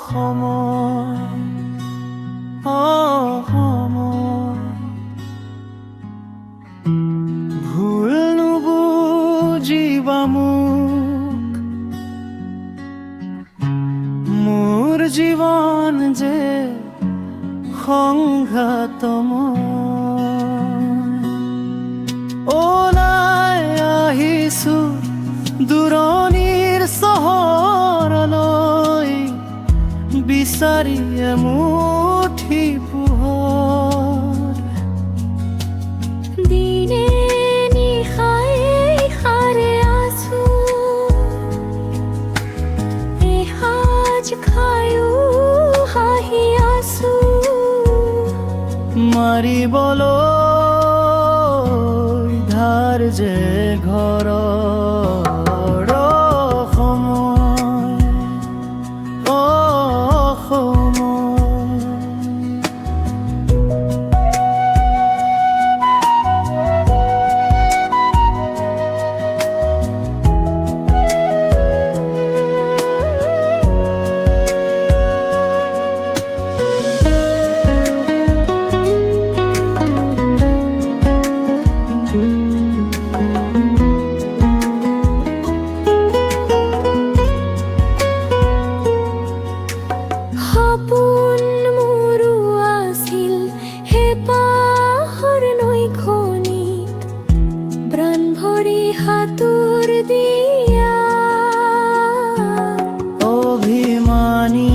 সময় ভুল নুবুজিবা মোক মোৰ জীৱন যে সংঘাতময় ওলাই আহিছো দূৰণিৰ চহৰলৈ বিচাৰি এমুঠি পোহৰ দিনে নিশাই সাৰে আছো এসাঁজ খায়ো হাঁহি আছো মাৰিবলৈ ধাৰ যে ঘৰৰ সপোন মোৰো আছিল হেঁপাহৰ নৈখনিত প্ৰাণ ভৰি সাঁতোৰ দিয়া অভিমানী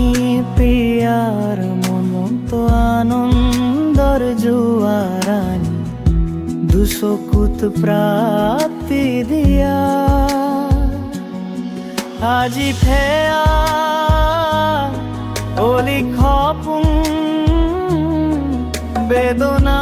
প্ৰিয়াৰ মনত আনন্দৰ জোৱাৰানি দুচকুত প্ৰাপ্তি দিয়া আজি ফেয়া অলি খপুং বেদনা